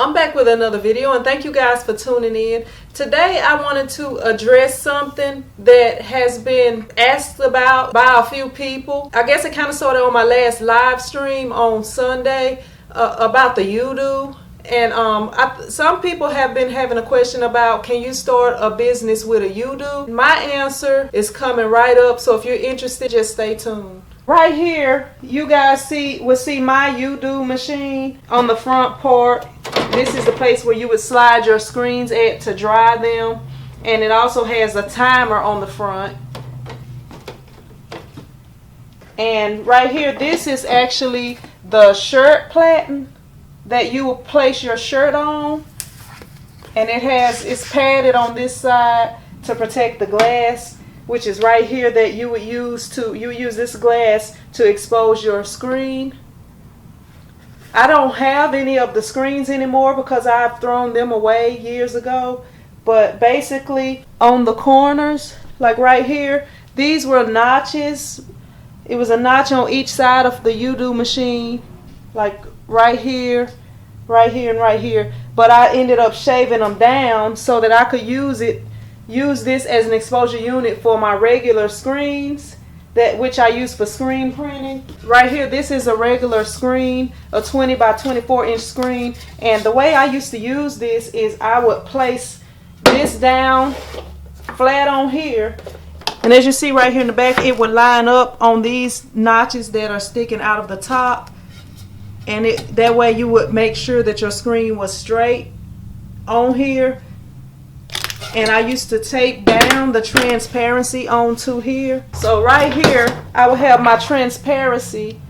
I'm back with another video, and thank you guys for tuning in. Today I wanted to address something that has been asked about by a few people. I guess it kind of started on my last live stream on Sunday about the Yudu. And some people have been having a question about, can you start a business with a Yudu? My answer is coming right up, so if you're interested, just stay tuned. Right here, you guys will see my Yudu machine on the front part. This is the place where you would slide your screens at to dry them. And it also has a timer on the front. And right here, this is actually the shirt platen that you will place your shirt on. And it's padded on this side to protect the glass, which is right here, that you would use this glass to expose your screen. I don't have any of the screens anymore because I've thrown them away years ago. But basically on the corners, like right here, these were notches. It was a notch on each side of the Yudu machine, like right here, and right here. But I ended up shaving them down so that I could use this as an exposure unit for my regular screens, which I use for screen printing. Right here, this is a regular screen, a 20 by 24 inch screen. And the way I used to use this is I would place this down flat on here. And as you see right here in the back, it would line up on these notches that are sticking out of the top. And that way you would make sure that your screen was straight on here. And I used to tape down the transparency onto here. So right here, I will have my transparency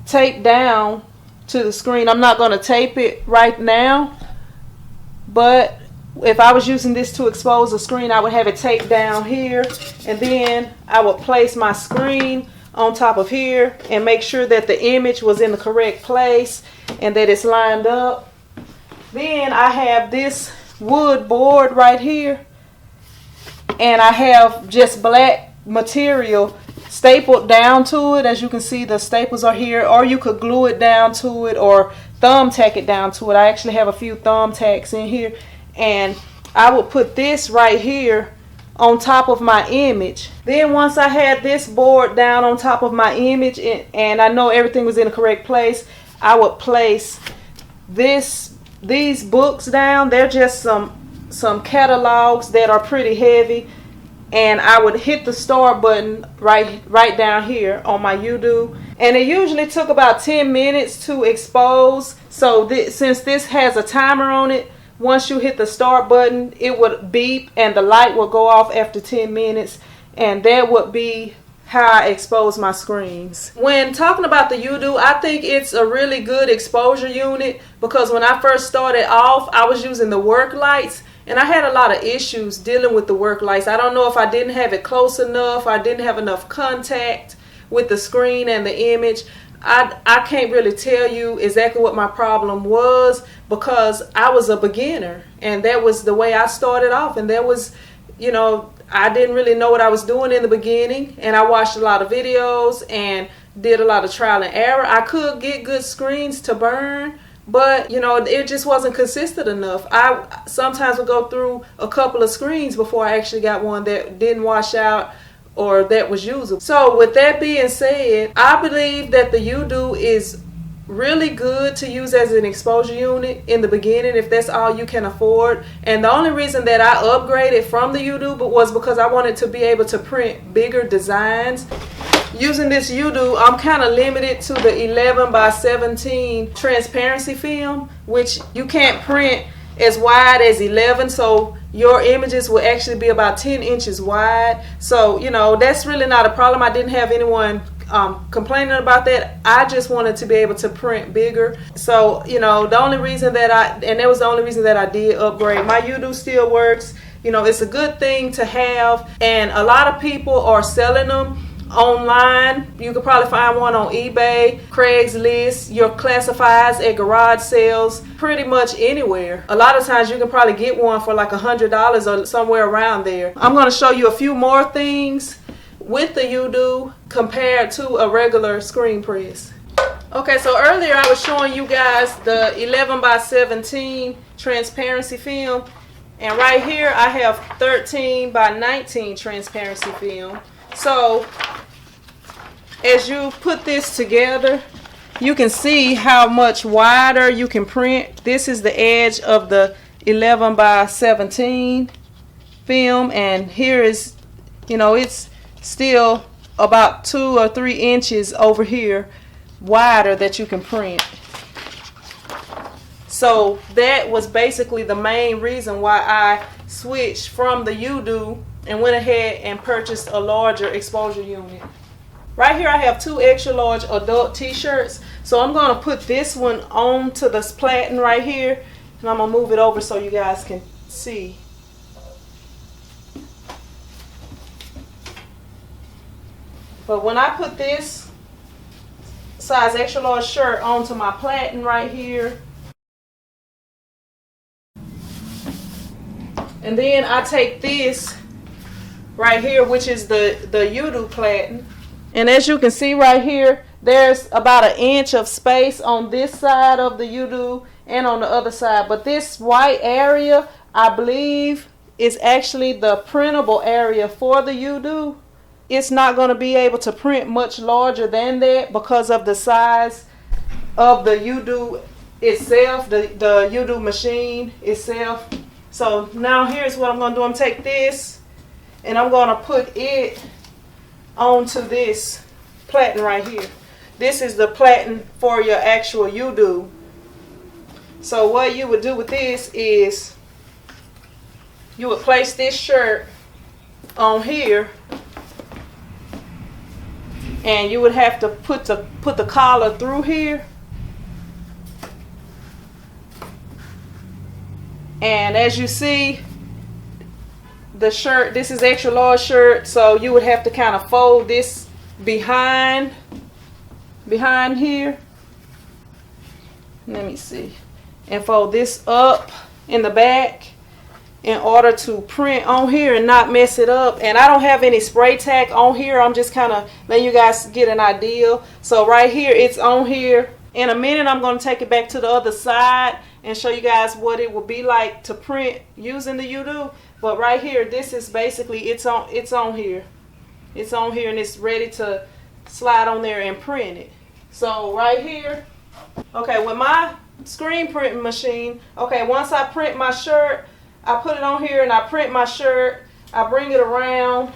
taped down to the screen. I'm not going to tape it right now, but if I was using this to expose the screen, I would have it taped down here. And then I would place my screen on top of here and make sure that the image was in the correct place and that it's lined up. Then I have this wood board right here, and I have just black material stapled down to it. As you can see, the staples are here, or you could glue it down to it or thumbtack it down to it. I actually have a few thumbtacks in here, and I would put this right here on top of my image. Then once I had this board down on top of my image and I know everything was in the correct place, I would place these books down. They're just some catalogs that are pretty heavy, and I would hit the start button right down here on my Yudu, and it usually took about 10 minutes to expose. So since this has a timer on it, once you hit the start button, it would beep and the light will go off after 10 minutes, and that would be how I expose my screens. When talking about the Yudu, I think it's a really good exposure unit because when I first started off, I was using the work lights, and I had a lot of issues dealing with the work lights. I don't know if I didn't have it close enough, I didn't have enough contact with the screen and the image. I can't really tell you exactly what my problem was because I was a beginner, and that was the way I started off. And that was, I didn't really know what I was doing in the beginning, and I watched a lot of videos and did a lot of trial and error. I could get good screens to burn, but it just wasn't consistent enough. I sometimes would go through a couple of screens before I actually got one that didn't wash out or that was usable. So with that being said, I believe that the Yudu is really good to use as an exposure unit in the beginning if that's all you can afford. And the only reason that I upgraded from the Yudu was because I wanted to be able to print bigger designs. Using this Yudu, I'm kind of limited to the 11 by 17 transparency film, which you can't print as wide as 11, so your images will actually be about 10 inches wide. So that's really not a problem. I didn't have anyone complaining about that. I just wanted to be able to print bigger. So the only reason that I did upgrade. My Yudu still works. It's a good thing to have, and a lot of people are selling them online. You could probably find one on eBay, Craigslist, your classifieds at garage sales, pretty much anywhere. A lot of times you can probably get one for like $100 or somewhere around there. I'm going to show you a few more things with the Yudu compared to a regular screen press. Okay, so earlier I was showing you guys the 11 by 17 transparency film. And right here I have 13 by 19 transparency film. So as you put this together, you can see how much wider you can print. This is the edge of the 11 by 17 film, and here is, you know, it's still about 2 or 3 inches over here wider that you can print. So that was basically the main reason why I switched from the Yudu and went ahead and purchased a larger exposure unit. Right here I have 2 extra large adult t-shirts. So I'm going to put this one onto this platen right here, and I'm going to move it over so you guys can see. But when I put this size extra large shirt onto my platen right here, and then I take this right here, which is the Yudu platen, and as you can see right here, there's about 1 inch of space on this side of the Yudu and on the other side. But this white area, I believe, is actually the printable area for the Yudu. It's not going to be able to print much larger than that because of the size of the Yudu itself, the Yudu machine itself. So now here's what I'm going to do. I'm going to take this and I'm going to put it onto this platen right here. This is the platen for your actual Yudu. So what you would do with this is you would place this shirt on here, and you would have to put the collar through here. And as you see, the shirt, this is extra large shirt, so you would have to kind of fold this behind here. Let me see. And fold this up in the back in order to print on here and not mess it up. And I don't have any spray tack on here. I'm just kind of letting you guys get an idea. So right here, it's on here. In a minute, I'm going to take it back to the other side and show you guys what it will be like to print using the Yudu. But right here, this is basically, it's on here. It's on here and it's ready to slide on there and print it. So right here, okay, with my screen printing machine, okay, once I print my shirt, I put it on here and I print my shirt. I bring it around,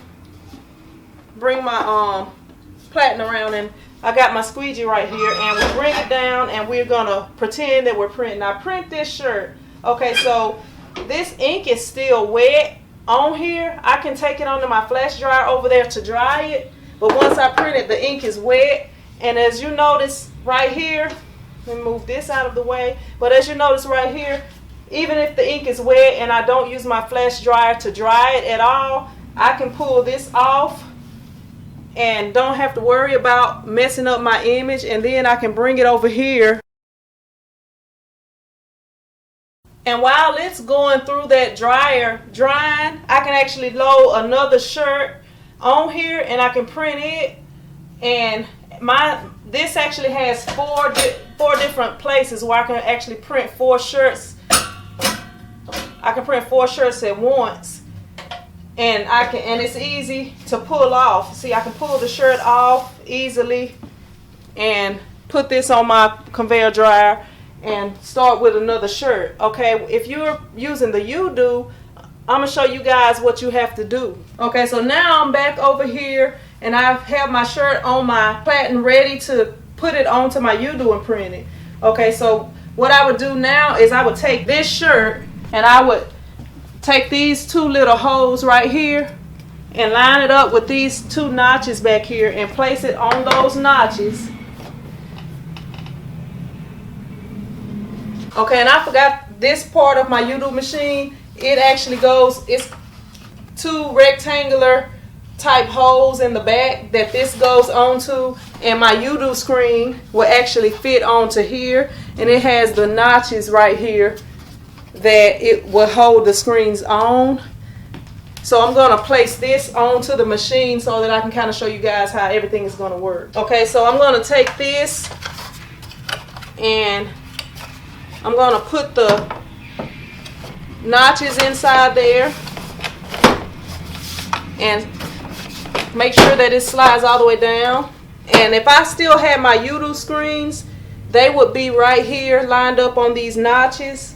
bring my platen around, and I got my squeegee right here, and we bring it down and we're gonna pretend that we're printing. I print this shirt. Okay, so this ink is still wet on here. I can take it onto my flash dryer over there to dry it, but once I print it, the ink is wet. And as you notice right here, let me move this out of the way, but as you notice right here, even if the ink is wet and I don't use my flash dryer to dry it at all, I can pull this off and don't have to worry about messing up my image, and then I can bring it over here. And while it's going through that dryer drying, I can actually load another shirt on here and I can print it. And this actually has four different places where I can actually print 4 shirts. I can print 4 shirts at once, and it's easy to pull off. See, I can pull the shirt off easily and put this on my conveyor dryer and start with another shirt. Okay, if you're using the Yudu, I'm gonna show you guys what you have to do. Okay, so now I'm back over here and I have my shirt on my platen ready to put it onto my Yudu and print it. Okay, so what I would do now is I would take this shirt and I would take these 2 little holes right here and line it up with these 2 notches back here and place it on those notches. Okay, and I forgot this part of my Yudu machine. It actually goes, it's 2 rectangular type holes in the back that this goes onto, and my Yudu screen will actually fit onto here, and it has the notches right here that it will hold the screens on. So I'm going to place this onto the machine so that I can kind of show you guys how everything is going to work. Okay, so I'm going to take this And I'm going to put the notches inside there and make sure that it slides all the way down. And if I still had my Yudu screens, they would be right here lined up on these notches.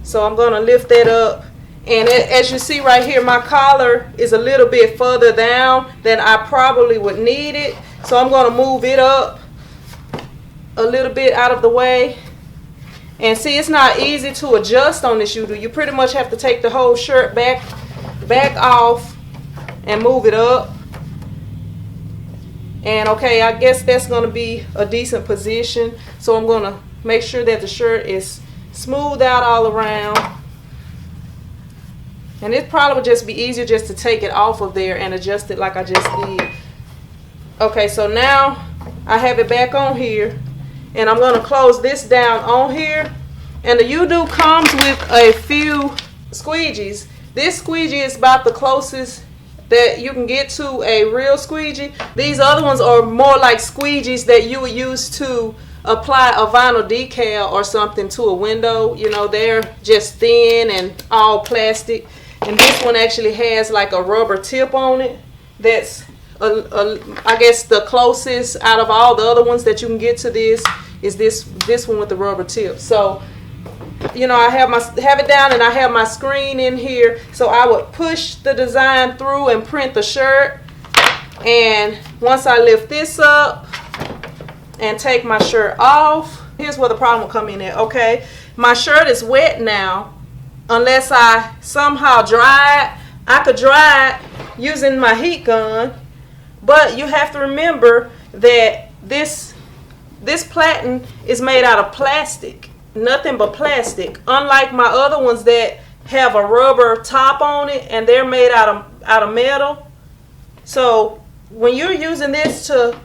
So I'm going to lift that up. And as you see right here, my collar is a little bit further down than I probably would need it. So I'm going to move it up a little bit out of the way. And see, it's not easy to adjust on this Yudu. You pretty much have to take the whole shirt back off and move it up. And okay, I guess that's going to be a decent position. So I'm going to make sure that the shirt is smooth out all around. And it probably would just be easier just to take it off of there and adjust it like I just did. Okay, so now I have it back on here. And I'm going to close this down on here. And the Yudu comes with a few squeegees. This squeegee is about the closest that you can get to a real squeegee. These other ones are more like squeegees that you would use to apply a vinyl decal or something to a window. You know, they're just thin and all plastic. And this one actually has like a rubber tip on it. That's I guess the closest out of all the other ones that you can get to this is this one with the rubber tip. So, you know, I have it down and I have my screen in here. So I would push the design through and print the shirt. And once I lift this up and take my shirt off, here's where the problem will come in at. Okay, my shirt is wet now. Unless I somehow dry it, I could dry it using my heat gun. But you have to remember that this platen is made out of plastic. Nothing but plastic. Unlike my other ones that have a rubber top on it and they're made out of metal. So when you're using this to,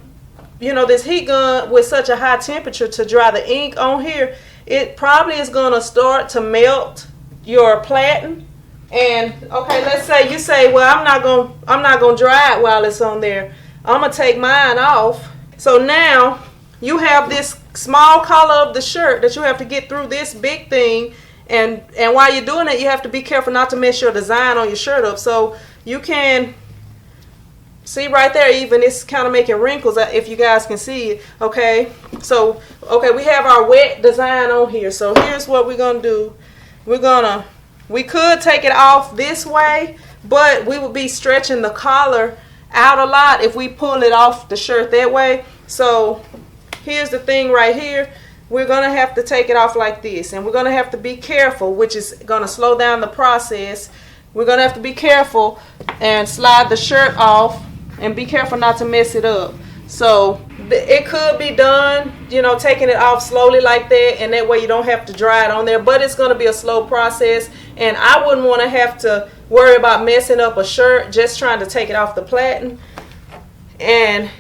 you know, this heat gun with such a high temperature to dry the ink on here, it probably is going to start to melt your platen. And okay, let's say you say, well, I'm not gonna dry it while it's on there. I'm gonna take mine off. So now you have this small collar of the shirt that you have to get through this big thing, and while you're doing it, you have to be careful not to mess your design on your shirt up. So you can see right there, even it's kind of making wrinkles if you guys can see it. Okay, so okay, we have our wet design on here. So here's what we're gonna do. We could take it off this way, but we would be stretching the collar out a lot if we pull it off the shirt that way. So here's the thing right here. We're going to have to take it off like this, and we're going to have to be careful, which is going to slow down the process. We're going to have to be careful and slide the shirt off and be careful not to mess it up. So it could be done, you know, taking it off slowly like that, and that way you don't have to dry it on there. But it's going to be a slow process, and I wouldn't want to have to worry about messing up a shirt just trying to take it off the platen. And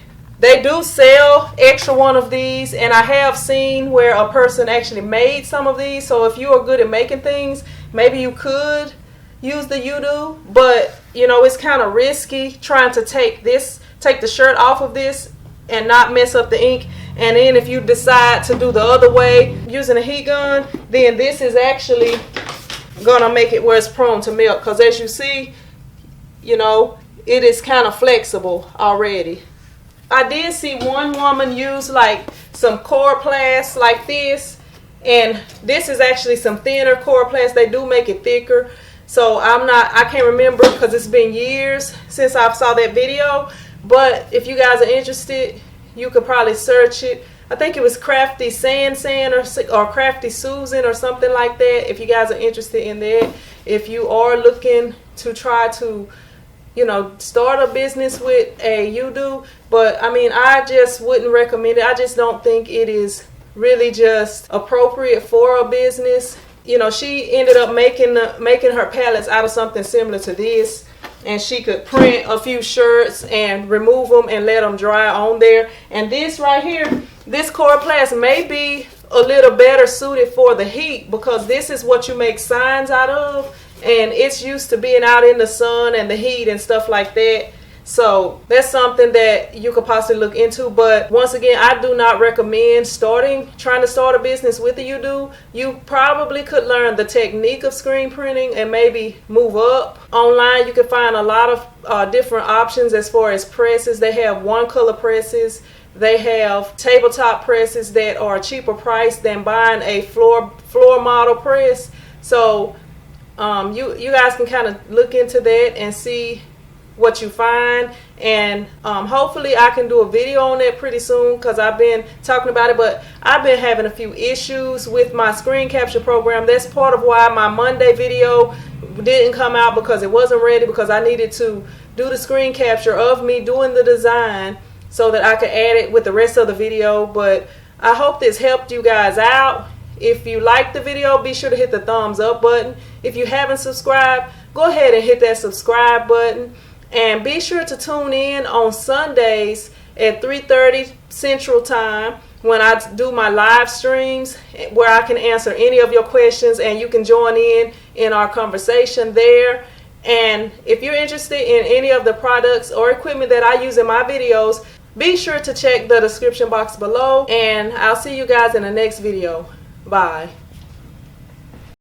they do sell extra one of these, and I have seen where a person actually made some of these. So if you are good at making things, maybe you could use the Yudu, but you know, it's kind of risky trying to take the shirt off of this and not mess up the ink. And then if you decide to do the other way using a heat gun, then this is actually gonna make it where it's prone to melt, because as you see, you know, it is kind of flexible already. I did see one woman use like some Coroplast like this, and this is actually some thinner Coroplast. They do make it thicker. So I can't remember because it's been years since I saw that video. But if you guys are interested, you could probably search it. I think it was Crafty San or Crafty Susan or something like that. If you guys are interested in that, if you are looking to try to, you know, start a business with a Yudu. But I mean, I just wouldn't recommend it. I just don't think it is really just appropriate for a business. You know, she ended up making her palettes out of something similar to this, and she could print a few shirts and remove them and let them dry on there. And this right here, this Coroplast may be a little better suited for the heat, because this is what you make signs out of, and it's used to being out in the sun and the heat and stuff like that. So that's something that you could possibly look into. But once again, I do not recommend trying to start a business with the Yudu. You probably could learn the technique of screen printing and maybe move up. Online, you can find a lot of different options as far as presses. They have one color presses. They have tabletop presses that are cheaper price than buying a floor model press. So you guys can kind of look into that and see what you find, and hopefully I can do a video on that pretty soon, because I've been talking about it, but I've been having a few issues with my screen capture program. That's part of why my Monday video didn't come out, because it wasn't ready, because I needed to do the screen capture of me doing the design so that I could add it with the rest of the video. But I hope this helped you guys out. If you liked the video, be sure to hit the thumbs up button. If you haven't subscribed, go ahead and hit that subscribe button. And be sure to tune in on Sundays at 3:30 Central Time when I do my live streams, where I can answer any of your questions and you can join in our conversation there. And if you're interested in any of the products or equipment that I use in my videos, be sure to check the description box below. And I'll see you guys in the next video. Bye.